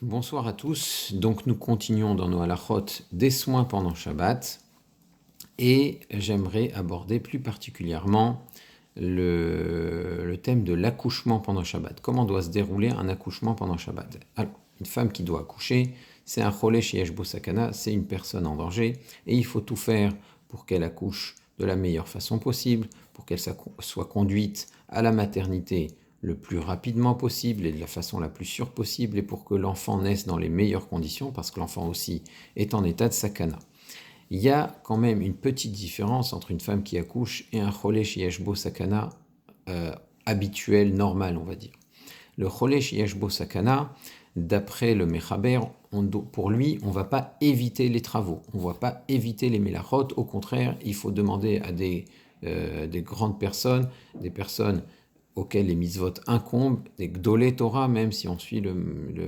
Bonsoir à tous. Donc nous continuons dans nos halachot des soins pendant Shabbat et j'aimerais aborder plus particulièrement le thème de l'accouchement pendant Shabbat. Comment doit se dérouler un accouchement pendant Shabbat? Alors, une femme qui doit accoucher, c'est un cholesh yesh bo sakana, c'est une personne en danger et il faut tout faire pour qu'elle accouche de la meilleure façon possible, pour qu'elle soit conduite à la maternité le plus rapidement possible et de la façon la plus sûre possible et pour que l'enfant naisse dans les meilleures conditions parce que l'enfant aussi est en état de sakana. Il y a quand même une petite différence entre une femme qui accouche et un cholesh yesh bo sakana habituel, normal, on va dire. Le cholesh yesh bo sakana, d'après le Mechaber, pour lui, on ne va pas éviter les travaux, on ne va pas éviter les melachot, au contraire, il faut demander à des grandes personnes, des personnes auxquelles les mitzvot incombent, des gdolé Torah, même si on suit le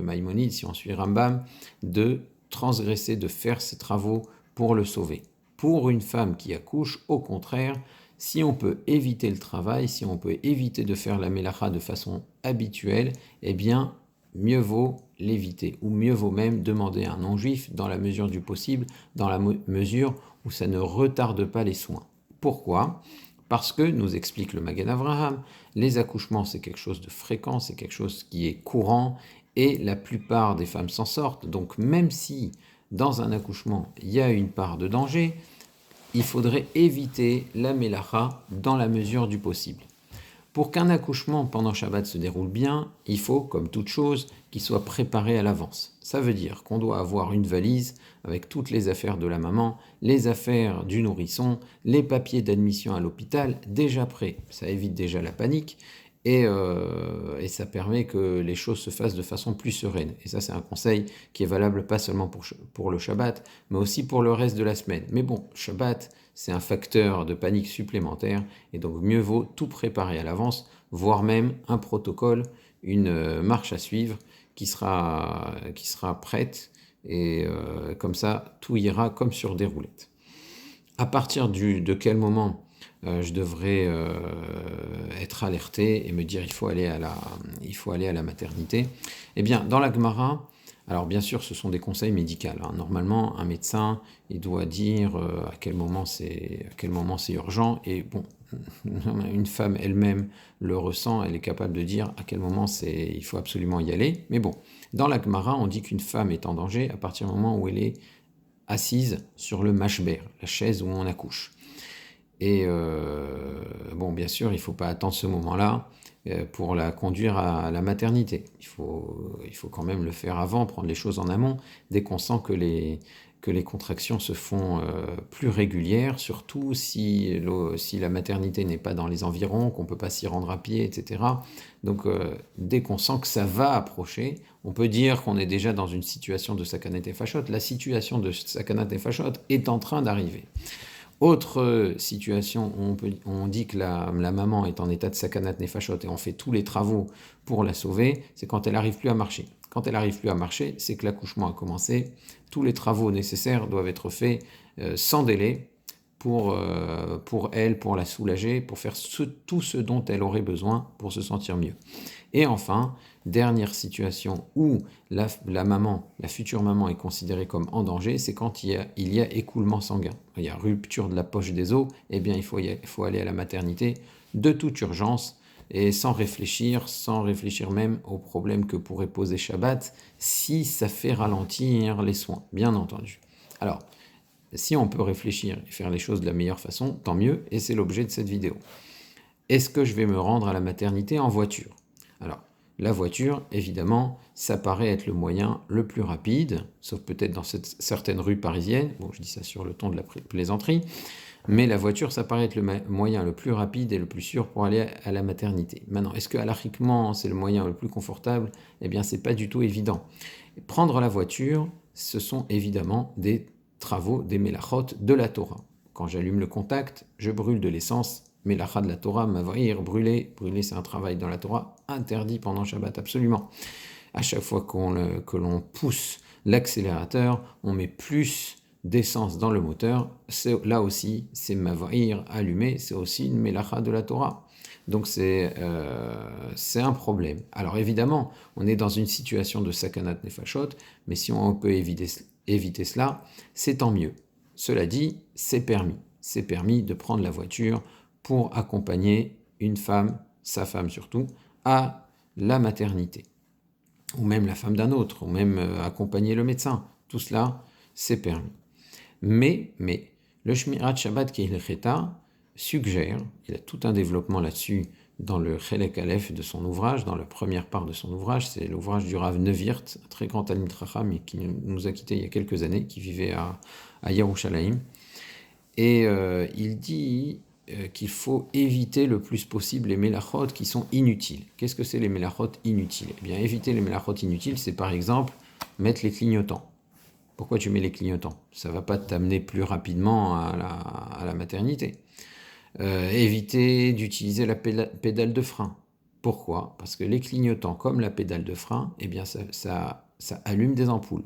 Maïmonide, si on suit Rambam, de transgresser, de faire ces travaux pour le sauver. Pour une femme qui accouche, au contraire, si on peut éviter le travail, si on peut éviter de faire la mélacha de façon habituelle, eh bien, mieux vaut l'éviter, ou mieux vaut même demander à un non-juif dans la mesure du possible, dans la mesure où ça ne retarde pas les soins. Pourquoi ? Parce que, nous explique le Magen Avraham, les accouchements c'est quelque chose de fréquent, c'est quelque chose qui est courant, et la plupart des femmes s'en sortent. Donc même si dans un accouchement il y a une part de danger, il faudrait éviter la mélacha dans la mesure du possible. Pour qu'un accouchement pendant Shabbat se déroule bien, il faut, comme toute chose, qu'il soit préparé à l'avance. Ça veut dire qu'on doit avoir une valise avec toutes les affaires de la maman, les affaires du nourrisson, les papiers d'admission à l'hôpital déjà prêts. Ça évite déjà la panique et ça permet que les choses se fassent de façon plus sereine. Et ça, c'est un conseil qui est valable pas seulement pour le Shabbat, mais aussi pour le reste de la semaine. Mais bon, Shabbat, c'est un facteur de panique supplémentaire, et donc mieux vaut tout préparer à l'avance, voire même un protocole, une marche à suivre qui sera prête, et comme ça, tout ira comme sur des roulettes. À partir de quel moment je devrais être alerté et me dire il faut aller à la maternité? Eh bien, dans la Gemara, alors bien sûr, ce sont des conseils médicaux. Normalement, un médecin, il doit dire à quel moment c'est urgent. Et bon, une femme elle-même le ressent, elle est capable de dire à quel moment il faut absolument y aller. Mais bon, dans la Gemara, on dit qu'une femme est en danger à partir du moment où elle est assise sur le mashber, la chaise où on accouche. Et bon, bien sûr, il ne faut pas attendre ce moment-là pour la conduire à la maternité. Il faut quand même le faire avant, prendre les choses en amont, dès qu'on sent que les contractions se font plus régulières, surtout si la maternité n'est pas dans les environs, qu'on ne peut pas s'y rendre à pied, etc. Donc, dès qu'on sent que ça va approcher, on peut dire qu'on est déjà dans une situation de sakanat nefashot. La situation de sakanat nefashot est en train d'arriver. Autre situation où on dit que la maman est en état de sakanat nefashot et on fait tous les travaux pour la sauver, c'est quand elle n'arrive plus à marcher. Quand elle n'arrive plus à marcher, c'est que l'accouchement a commencé. Tous les travaux nécessaires doivent être faits sans délai pour elle, pour la soulager, pour faire tout ce dont elle aurait besoin pour se sentir mieux. Et enfin, dernière situation où la future maman est considérée comme en danger, c'est quand il y a écoulement sanguin. Il y a rupture de la poche des os, eh bien il faut aller à la maternité de toute urgence et sans réfléchir même aux problèmes que pourrait poser Shabbat si ça fait ralentir les soins, bien entendu. Alors, si on peut réfléchir et faire les choses de la meilleure façon, tant mieux, et c'est l'objet de cette vidéo. Est-ce que je vais me rendre à la maternité en voiture ? Alors, la voiture, évidemment, ça paraît être le moyen le plus rapide, sauf peut-être dans certaines rues parisiennes, bon, je dis ça sur le ton de la plaisanterie, mais la voiture, ça paraît être le moyen le plus rapide et le plus sûr pour aller à la maternité. Maintenant, est-ce que halachiquement, c'est le moyen le plus confortable ? Eh bien, c'est pas du tout évident. Prendre la voiture, ce sont évidemment des travaux, des melachot de la Torah. Quand j'allume le contact, je brûle de l'essence, melacha de la Torah, mavrir, brûler c'est un travail dans la Torah, interdit pendant Shabbat, absolument. À chaque fois que l'on pousse l'accélérateur, on met plus d'essence dans le moteur, là aussi, c'est mavrir, allumer, c'est aussi une melacha de la Torah. Donc c'est un problème. Alors évidemment, on est dans une situation de sakanat nefashot, mais si on peut éviter cela, c'est tant mieux. Cela dit, c'est permis. C'est permis de prendre la voiture pour accompagner une femme, sa femme surtout, à la maternité. Ou même la femme d'un autre, ou même accompagner le médecin. Tout cela, c'est permis. Mais le Shmirat Shabbat Kehil Cheta suggère, il a tout un développement là-dessus dans le Chelek Aleph de son ouvrage, dans la première part de son ouvrage, c'est l'ouvrage du Rav Nevirt, un très grand Talmid Chacham qui nous a quittés il y a quelques années, qui vivait à Yerushalayim. Et il dit qu'il faut éviter le plus possible les mélachot qui sont inutiles. Qu'est-ce que c'est les mélachot inutiles? Eh bien, éviter les mélachot inutiles, c'est par exemple mettre les clignotants. Pourquoi tu mets les clignotants? Ça ne va pas t'amener plus rapidement à la maternité. Éviter d'utiliser la pédale de frein. Pourquoi? Parce que les clignotants, comme la pédale de frein, eh bien ça allume des ampoules.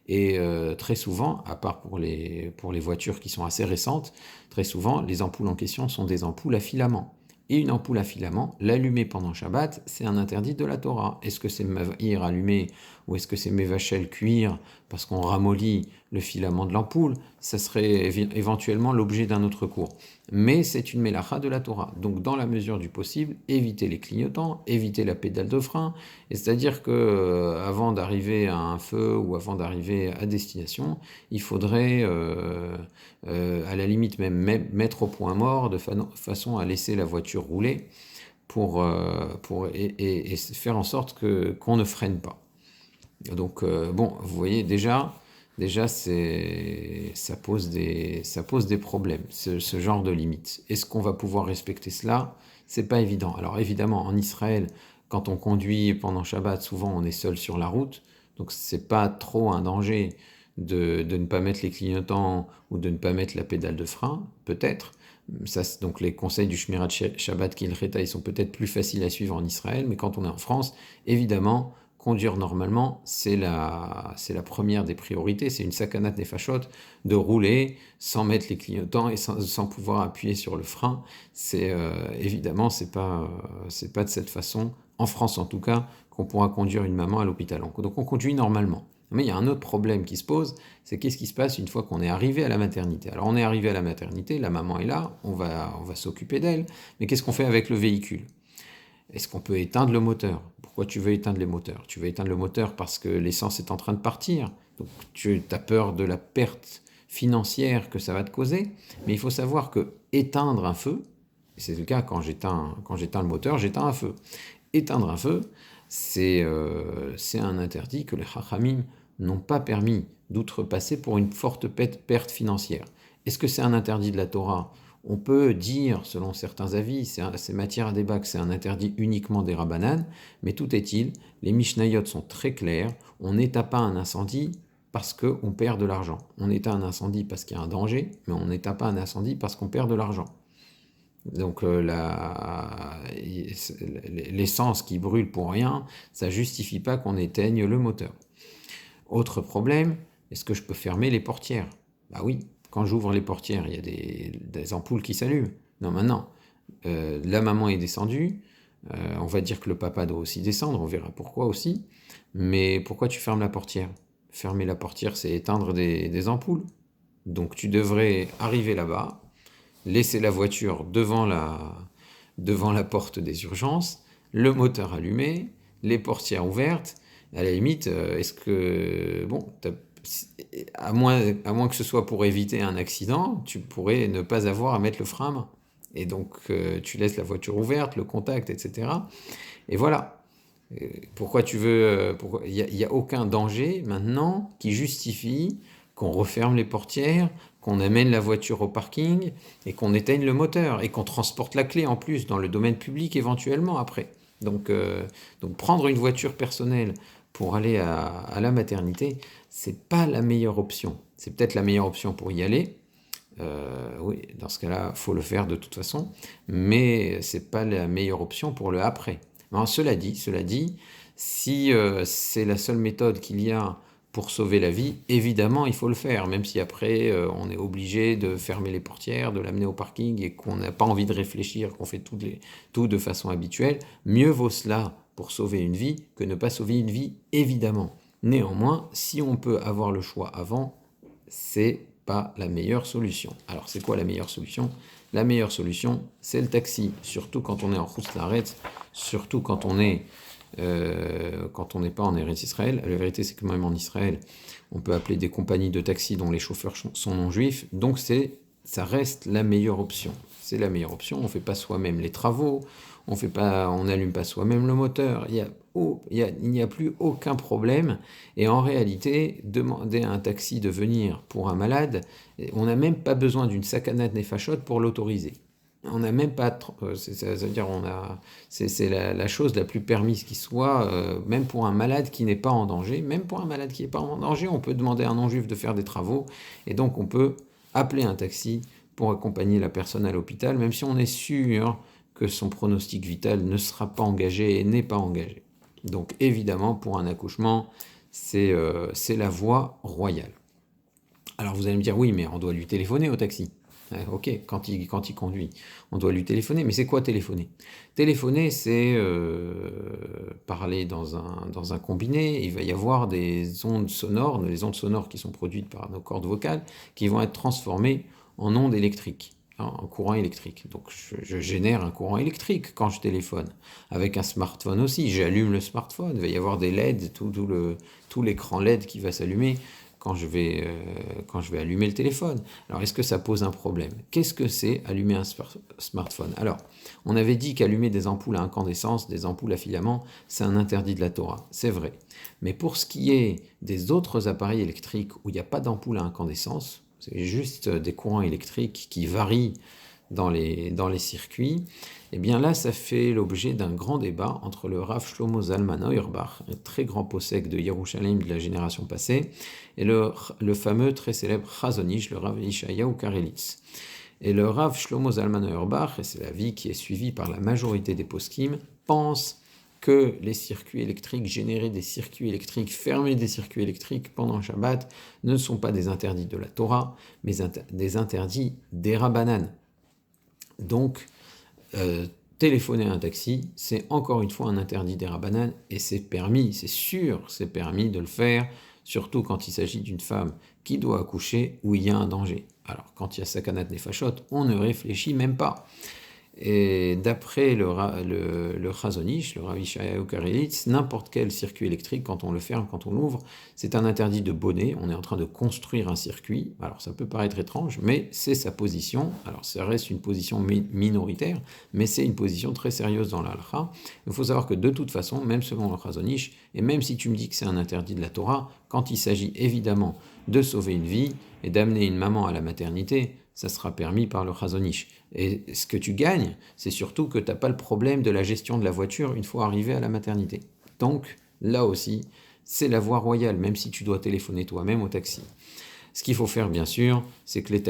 Et très souvent, à part pour les voitures qui sont assez récentes, très souvent, les ampoules en question sont des ampoules à filament. Et une ampoule à filament, l'allumer pendant Shabbat, c'est un interdit de la Torah. Est-ce que c'est Mavir allumé ou est-ce que c'est Mevachel cuire parce qu'on ramollit le filament de l'ampoule? Ça serait éventuellement l'objet d'un autre cours. Mais c'est une mélacha de la Torah. Donc dans la mesure du possible, éviter les clignotants, éviter la pédale de frein. Et c'est-à-dire que avant d'arriver à un feu ou avant d'arriver à destination, il faudrait à la limite même mettre au point mort de façon à laisser la voiture rouler et faire en sorte qu'on ne freine pas. Donc bon, vous voyez déjà ça pose des problèmes, ce genre de limite. Est-ce qu'on va pouvoir respecter cela? C'est pas évident. Alors évidemment, en Israël, quand on conduit pendant Shabbat, souvent on est seul sur la route, donc c'est pas trop un danger de ne pas mettre les clignotants ou de ne pas mettre la pédale de frein, peut-être. Ça, donc les conseils du Shmirat Shabbat Kehil Cheta, ils sont peut-être plus faciles à suivre en Israël, mais quand on est en France, évidemment, conduire normalement, c'est la première des priorités, c'est une sakanat nefashot de rouler sans mettre les clignotants et sans pouvoir appuyer sur le frein. C'est évidemment, c'est pas de cette façon, en France en tout cas, qu'on pourra conduire une maman à l'hôpital. Donc on conduit normalement. Mais il y a un autre problème qui se pose, c'est qu'est-ce qui se passe une fois qu'on est arrivé à la maternité? Alors on est arrivé à la maternité, la maman est là, on va s'occuper d'elle, mais qu'est-ce qu'on fait avec le véhicule? Est-ce qu'on peut éteindre le moteur? Pourquoi tu veux éteindre les moteurs? Tu veux éteindre le moteur parce que l'essence est en train de partir, donc tu as peur de la perte financière que ça va te causer, mais il faut savoir que éteindre un feu, et c'est le cas quand j'éteins le moteur, j'éteins un feu. Éteindre un feu, c'est un interdit que les Chachamim n'ont pas permis d'outrepasser pour une forte perte financière. Est-ce que c'est un interdit de la Torah? On peut dire, selon certains avis, c'est matière à débat, que c'est un interdit uniquement des Rabbanan, mais tout est-il, les Mishnayot sont très clairs, on n'éteint pas un incendie parce qu'on perd de l'argent. On éteint un incendie parce qu'il y a un danger, mais on n'éteint pas un incendie parce qu'on perd de l'argent. Donc l'essence qui brûle pour rien, ça ne justifie pas qu'on éteigne le moteur. Autre problème, est-ce que je peux fermer les portières? Bah oui, quand j'ouvre les portières, il y a des ampoules qui s'allument. Non, maintenant, la maman est descendue, on va dire que le papa doit aussi descendre, on verra pourquoi aussi, mais pourquoi tu fermes la portière? Fermer la portière, c'est éteindre des ampoules. Donc tu devrais arriver là-bas, laisser la voiture devant la porte des urgences, le moteur allumé, les portières ouvertes. À la limite, est-ce que, bon, à moins que ce soit pour éviter un accident, tu pourrais ne pas avoir à mettre le frein à main. Et donc, tu laisses la voiture ouverte, le contact, etc. Et voilà. Pourquoi tu veux... Il n'y a aucun danger maintenant qui justifie qu'on referme les portières, qu'on amène la voiture au parking et qu'on éteigne le moteur et qu'on transporte la clé en plus dans le domaine public éventuellement après. Donc prendre une voiture personnelle pour aller à la maternité, c'est pas la meilleure option. C'est peut-être la meilleure option pour y aller. Oui, dans ce cas-là, faut le faire de toute façon, mais c'est pas la meilleure option pour le après. Alors, cela dit, si c'est la seule méthode qu'il y a pour sauver la vie, évidemment, il faut le faire, même si après, on est obligé de fermer les portières, de l'amener au parking et qu'on n'a pas envie de réfléchir, qu'on fait tout de façon habituelle. Mieux vaut cela pour sauver une vie que ne pas sauver une vie, évidemment. Néanmoins, si on peut avoir le choix avant, c'est pas la meilleure solution. Alors, c'est quoi la meilleure solution? La meilleure solution, c'est le taxi, surtout quand on est en Khouslaret, surtout quand on n'est pas en Eretz Israël. La vérité, c'est que même en Israël, on peut appeler des compagnies de taxi dont les chauffeurs sont non-juifs, donc ça reste la meilleure option. C'est la meilleure option, on ne fait pas soi-même les travaux, on n'allume pas soi-même le moteur, il n'y a plus aucun problème. Et en réalité, demander à un taxi de venir pour un malade, on n'a même pas besoin d'une sakanat nefashot pour l'autoriser. On n'a même pas, c'est-à-dire c'est la chose la plus permise qui soit, même pour un malade qui n'est pas en danger. Même pour un malade qui n'est pas en danger, on peut demander à un non-juif de faire des travaux, et donc on peut appeler un taxi pour accompagner la personne à l'hôpital, même si on est sûr que son pronostic vital ne sera pas engagé et n'est pas engagé. Donc évidemment, pour un accouchement, c'est la voie royale. Alors vous allez me dire, oui, mais on doit lui téléphoner au taxi. Ok, quand il conduit, on doit lui téléphoner. Mais c'est quoi téléphoner? Téléphoner, c'est parler dans un combiné. Il va y avoir des ondes sonores, les ondes sonores qui sont produites par nos cordes vocales, qui vont être transformées en ondes électriques, en courant électrique. Donc je génère un courant électrique quand je téléphone. Avec un smartphone aussi, j'allume le smartphone. Il va y avoir des LED, tout l'écran LED qui va s'allumer quand je vais allumer le téléphone. Alors, est-ce que ça pose un problème? Qu'est-ce que c'est allumer un smartphone? Alors, on avait dit qu'allumer des ampoules à incandescence, des ampoules à filament, c'est un interdit de la Torah. C'est vrai. Mais pour ce qui est des autres appareils électriques où il n'y a pas d'ampoule à incandescence, c'est juste des courants électriques qui varient dans les circuits, et bien là, ça fait l'objet d'un grand débat entre le Rav Shlomo Zalman Auerbach, un très grand possèque de Yerushalayim de la génération passée, et le fameux très célèbre Chazon Ish, le Rav Yeshayahu Karelitz. Et le Rav Shlomo Zalman Auerbach, et c'est l'avis qui est suivi par la majorité des poskim, pense que les circuits électriques, générer des circuits électriques, fermer des circuits électriques pendant Shabbat, ne sont pas des interdits de la Torah, mais des interdits des Rabbanan. Donc, téléphoner à un taxi, c'est encore une fois un interdit des Rabbanan, et c'est permis, c'est sûr, c'est permis de le faire, surtout quand il s'agit d'une femme qui doit accoucher où il y a un danger. Alors, quand il y a sakanat nefashot, on ne réfléchit même pas. Et d'après le Chazon Ish, le Rav Yeshayahu Karelitz, n'importe quel circuit électrique, quand on le ferme, quand on l'ouvre, c'est un interdit de bonnet. On est en train de construire un circuit. Alors ça peut paraître étrange, mais c'est sa position. Alors ça reste une position minoritaire, mais c'est une position très sérieuse dans l'Halakha. Il faut savoir que de toute façon, même selon le Chazon Ish, et même si tu me dis que c'est un interdit de la Torah, quand il s'agit évidemment de sauver une vie et d'amener une maman à la maternité, ça sera permis par le Chazon Ish. Et ce que tu gagnes, c'est surtout que tu n'as pas le problème de la gestion de la voiture une fois arrivé à la maternité. Donc, là aussi, c'est la voie royale, même si tu dois téléphoner toi-même au taxi. Ce qu'il faut faire, bien sûr, c'est que le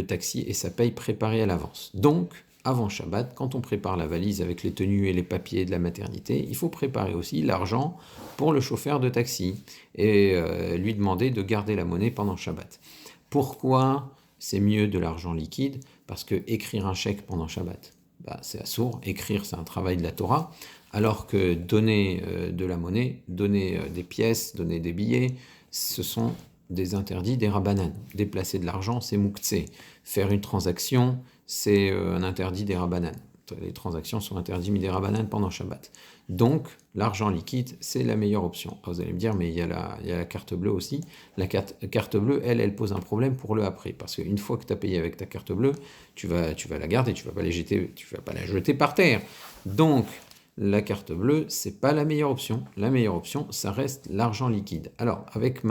taxi et sa paye préparée à l'avance. Donc, avant Shabbat, quand on prépare la valise avec les tenues et les papiers de la maternité, il faut préparer aussi l'argent pour le chauffeur de taxi et lui demander de garder la monnaie pendant Shabbat. Pourquoi c'est mieux de l'argent liquide? Parce que écrire un chèque pendant Shabbat, c'est assourd. Écrire, c'est un travail de la Torah, alors que donner de la monnaie, donner des pièces, donner des billets, ce sont des interdits des Rabbanan. Déplacer de l'argent, c'est mouktsé. Faire une transaction, c'est un interdit des Rabbanan. Les transactions sont interdites des Rabbanan pendant Shabbat. Donc, l'argent liquide, c'est la meilleure option. Vous allez me dire, mais il y a la carte bleue aussi. La carte bleue, elle pose un problème pour le après. Parce qu'une fois que tu as payé avec ta carte bleue, tu vas la garder, tu vas pas la jeter par terre. Donc, la carte bleue, c'est pas la meilleure option. La meilleure option, ça reste l'argent liquide. Alors, avec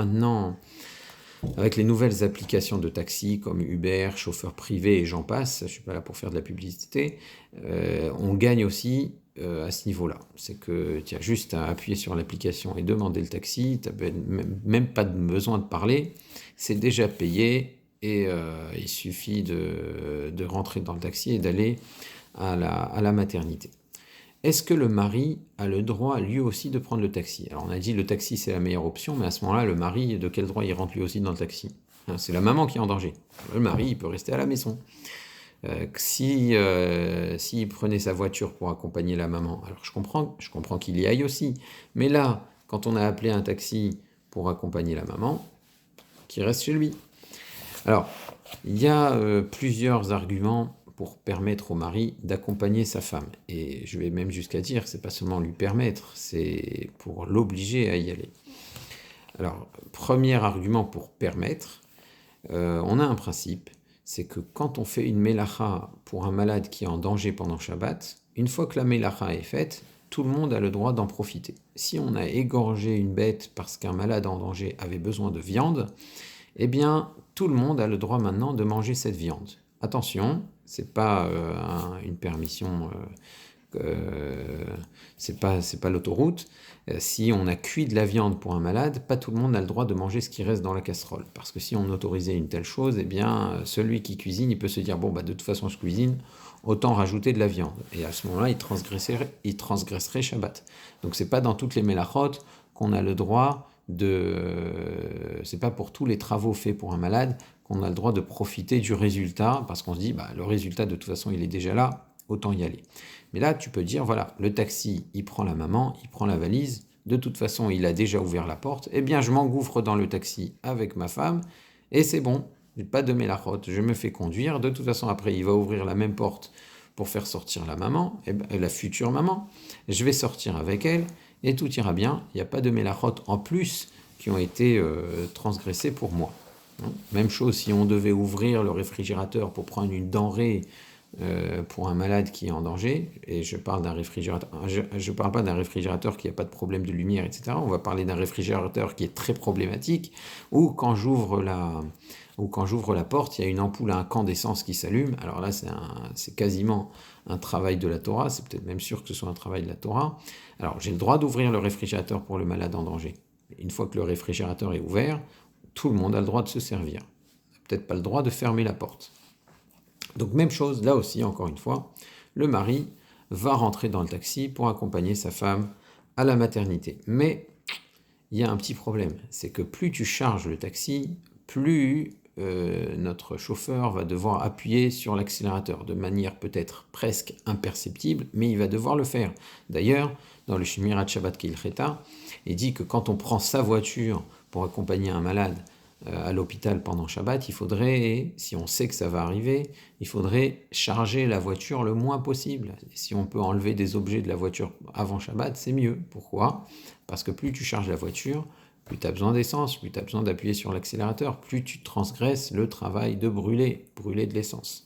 les nouvelles applications de taxi comme Uber, chauffeur privé et j'en passe, je ne suis pas là pour faire de la publicité, on gagne aussi à ce niveau-là. C'est que tu as juste à appuyer sur l'application et demander le taxi, tu n'as même pas besoin de parler, c'est déjà payé et il suffit de rentrer dans le taxi et d'aller à la maternité. est-ce que le mari a le droit lui aussi de prendre le taxi? Alors on a dit le taxi c'est la meilleure option, mais à ce moment-là, le mari, de quel droit il rentre lui aussi dans le taxi? C'est la maman qui est en danger. Le mari, il peut rester à la maison. S'il prenait sa voiture pour accompagner la maman, alors je comprends qu'il y aille aussi. Mais là, quand on a appelé un taxi pour accompagner la maman, qu'il reste chez lui. Alors, il y a plusieurs arguments pour permettre au mari d'accompagner sa femme. Et je vais même jusqu'à dire, c'est pas seulement lui permettre, c'est pour l'obliger à y aller. Alors, premier argument pour permettre, on a un principe, c'est que quand on fait une mélacha pour un malade qui est en danger pendant Shabbat, une fois que la mélacha est faite, tout le monde a le droit d'en profiter. Si on a égorgé une bête parce qu'un malade en danger avait besoin de viande, eh bien, tout le monde a le droit maintenant de manger cette viande. Attention, c'est pas une permission, c'est pas l'autoroute. Si on a cuit de la viande pour un malade, pas tout le monde a le droit de manger ce qui reste dans la casserole. Parce que si on autorisait une telle chose, eh bien, celui qui cuisine, il peut se dire, bon, bah, de toute façon, je cuisine, autant rajouter de la viande. Et à ce moment-là, il transgresserait Shabbat. Donc, c'est pas dans toutes les mélachot qu'on a le droit c'est pas pour tous les travaux faits pour un malade qu'on a le droit de profiter du résultat, parce qu'on se dit, bah, le résultat, de toute façon, il est déjà là, autant y aller. Mais là, tu peux dire, voilà, le taxi, il prend la maman, il prend la valise, de toute façon, il a déjà ouvert la porte, eh bien, je m'engouffre dans le taxi avec ma femme, et c'est bon, pas de mélachot, je me fais conduire, de toute façon, après, il va ouvrir la même porte pour faire sortir la maman, la future maman, je vais sortir avec elle, et tout ira bien, il n'y a pas de mélachot en plus qui ont été transgressés pour moi. Même chose si on devait ouvrir le réfrigérateur pour prendre une denrée pour un malade qui est en danger, et je parle d'un réfrigérateur, je parle pas d'un réfrigérateur qui n'a pas de problème de lumière, etc. On va parler d'un réfrigérateur qui est très problématique, ou quand j'ouvre la porte, il y a une ampoule à incandescence qui s'allume. Alors là, c'est quasiment un travail de la Torah, c'est peut-être même sûr que ce soit un travail de la Torah. Alors j'ai le droit d'ouvrir le réfrigérateur pour le malade en danger. Une fois que le réfrigérateur est ouvert, tout le monde a le droit de se servir. On n'a peut-être pas le droit de fermer la porte. Donc même chose, là aussi, encore une fois, le mari va rentrer dans le taxi pour accompagner sa femme à la maternité. Mais il y a un petit problème, c'est que plus tu charges le taxi, plus notre chauffeur va devoir appuyer sur l'accélérateur de manière peut-être presque imperceptible, mais il va devoir le faire. D'ailleurs, dans le Shmirat Shabbat Kehilcheta, il dit que quand on prend sa voiture pour accompagner un malade à l'hôpital pendant Shabbat, il faudrait, si on sait que ça va arriver, il faudrait charger la voiture le moins possible. Et si on peut enlever des objets de la voiture avant Shabbat, c'est mieux. Pourquoi? Parce que plus tu charges la voiture, plus tu as besoin d'essence, plus tu as besoin d'appuyer sur l'accélérateur, plus tu transgresses le travail de brûler de l'essence.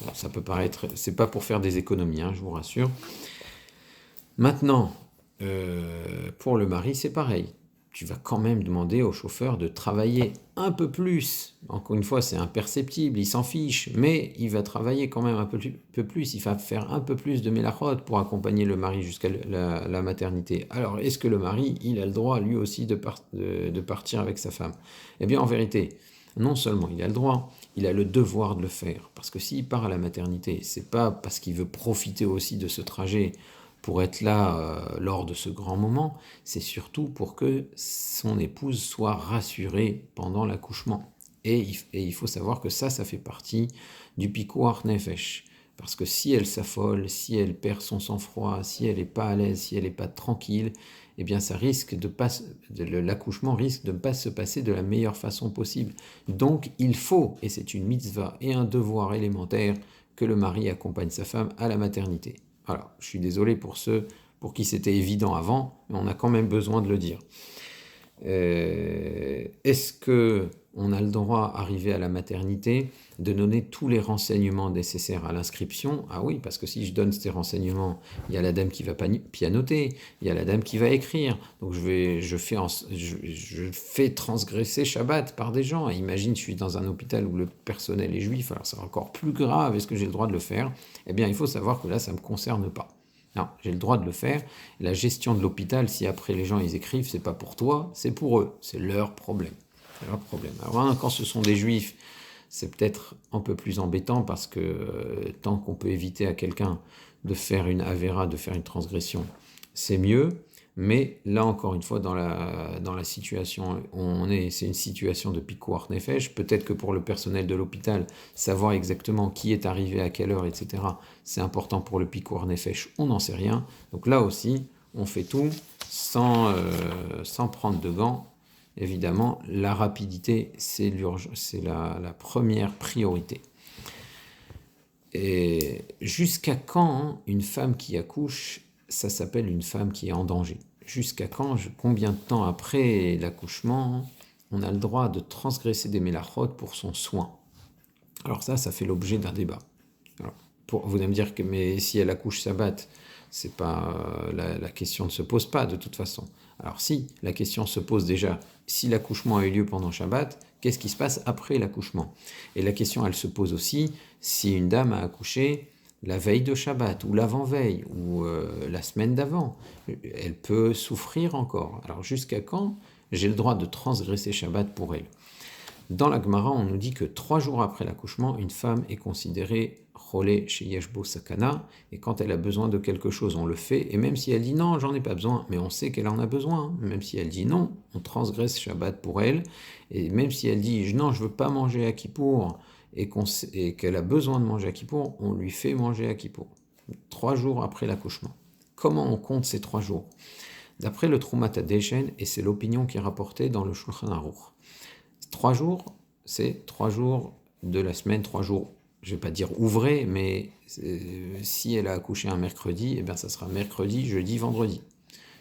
Alors, ça peut paraître, c'est pas pour faire des économies, je vous rassure. Maintenant, pour le mari, c'est pareil. Tu vas quand même demander au chauffeur de travailler un peu plus. Encore une fois, c'est imperceptible, il s'en fiche, mais il va travailler quand même un peu plus. Il va faire un peu plus de mélachot pour accompagner le mari jusqu'à la maternité. Alors, est-ce que le mari, il a le droit, lui aussi, de partir avec sa femme? Eh bien, en vérité, non seulement il a le droit, il a le devoir de le faire. Parce que s'il part à la maternité, c'est pas parce qu'il veut profiter aussi de ce trajet pour être là lors de ce grand moment, c'est surtout pour que son épouse soit rassurée pendant l'accouchement. Et il faut savoir que ça fait partie du pikuach nefesh. Parce que si elle s'affole, si elle perd son sang-froid, si elle n'est pas à l'aise, si elle n'est pas tranquille, eh bien l'accouchement risque de ne pas se passer de la meilleure façon possible. Donc il faut, et c'est une mitzvah et un devoir élémentaire, que le mari accompagne sa femme à la maternité. Alors, je suis désolé pour ceux pour qui c'était évident avant, mais on a quand même besoin de le dire. Est-ce qu'on a le droit, arrivé à la maternité, de donner tous les renseignements nécessaires à l'inscription? Ah oui, parce que si je donne ces renseignements, il y a la dame qui va pianoter, il y a la dame qui va écrire. Donc je fais transgresser Shabbat par des gens. Et imagine, je suis dans un hôpital où le personnel est juif, alors c'est encore plus grave. Est-ce que j'ai le droit de le faire? Eh bien, il faut savoir que là, ça ne me concerne pas. Non, j'ai le droit de le faire. La gestion de l'hôpital, si après les gens ils écrivent, c'est pas pour toi, c'est pour eux. C'est leur problème. C'est leur problème. Alors quand ce sont des juifs, c'est peut-être un peu plus embêtant parce que tant qu'on peut éviter à quelqu'un de faire une avéra, de faire une transgression, c'est mieux. Mais là encore une fois, dans la situation où on est, c'est une situation de pikuach nefesh. Peut-être que pour le personnel de l'hôpital, savoir exactement qui est arrivé à quelle heure, etc., c'est important pour le pikuach nefesh, on n'en sait rien. Donc là aussi, on fait tout sans prendre de gants. Évidemment, la rapidité, c'est la première priorité. Et jusqu'à quand une femme qui accouche, ça s'appelle une femme qui est en danger? Jusqu'à quand, combien de temps après l'accouchement, on a le droit de transgresser des mélachot pour son soin? Alors ça fait l'objet d'un débat. Alors, vous allez me dire que mais si elle accouche Shabbat, c'est pas la question ne se pose pas de toute façon. Alors si, la question se pose déjà, si l'accouchement a eu lieu pendant Shabbat, qu'est-ce qui se passe après l'accouchement? Et la question, elle se pose aussi, si une dame a accouché la veille de Shabbat, ou l'avant-veille, ou la semaine d'avant, elle peut souffrir encore. Alors jusqu'à quand j'ai le droit de transgresser Shabbat pour elle? Dans la Gemara, on nous dit que 3 jours après l'accouchement, une femme est considérée cholé chez Yeshbo Sakana, et quand elle a besoin de quelque chose, on le fait, et même si elle dit non, j'en ai pas besoin, mais on sait qu'elle en a besoin, même si elle dit non, on transgresse Shabbat pour elle, et même si elle dit non, je veux pas manger à Kippour, et qu'elle a besoin de manger à Kippour, on lui fait manger à Kippour. 3 jours après l'accouchement. Comment on compte ces 3 jours? D'après le Trumat HaDeshen, et c'est l'opinion qui est rapportée dans le Shulchan Aruch, 3 jours, c'est 3 jours de la semaine, 3 jours, je ne vais pas dire ouvrés, mais si elle a accouché un mercredi, eh bien ça sera mercredi, jeudi, vendredi.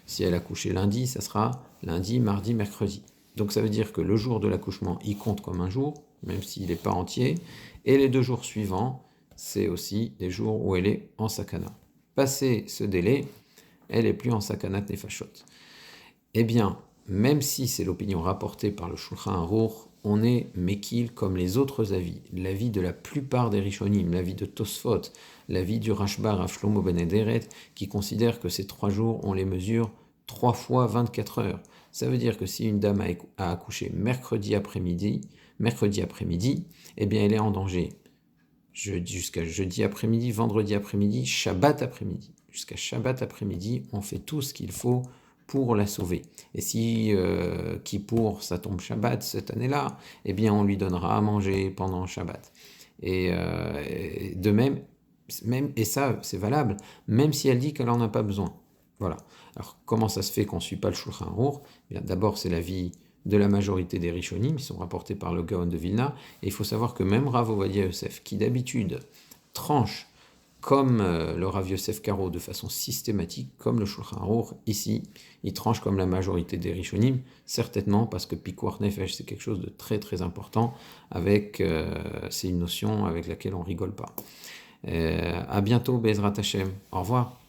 Si elle a accouché lundi, ça sera lundi, mardi, mercredi. Donc ça veut dire que le jour de l'accouchement, il compte comme un jour, même s'il n'est pas entier, et les 2 jours suivants, c'est aussi des jours où elle est en sakana. Passé ce délai, elle n'est plus en sakanat nefashot. Eh bien, même si c'est l'opinion rapportée par le Shulchan Aruch, on est mekil comme les autres avis. L'avis de la plupart des Rishonim, l'avis de Tosfot, l'avis du Rashba Rav Shlomo ben Ederet, qui considère que ces 3 jours, on les mesure 3 fois 24 heures. Ça veut dire que si une dame a accouché mercredi après-midi, eh bien elle est en danger jusqu'à jeudi après-midi, vendredi après-midi, Shabbat après-midi. Jusqu'à Shabbat après-midi, on fait tout ce qu'il faut pour la sauver. Et si Kippour, ça tombe Shabbat cette année-là, eh bien on lui donnera à manger pendant Shabbat. Et de même, et ça c'est valable, même si elle dit qu'elle n'en a pas besoin. Voilà. Alors comment ça se fait qu'on ne suit pas le Shulchan Aruch? Eh bien, d'abord c'est l'avis de la majorité des Rishonim, qui sont rapportés par le Gaon de Vilna, et il faut savoir que même Rav Ovadia Yosef, qui d'habitude tranche comme le Rav Yosef Karo de façon systématique, comme le Shulchan Aruch, ici, il tranche comme la majorité des Rishonim, certainement parce que Pikuach Nefesh, c'est quelque chose de très très important, c'est une notion avec laquelle on rigole pas. À bientôt, Bezrat Hashem. Au revoir.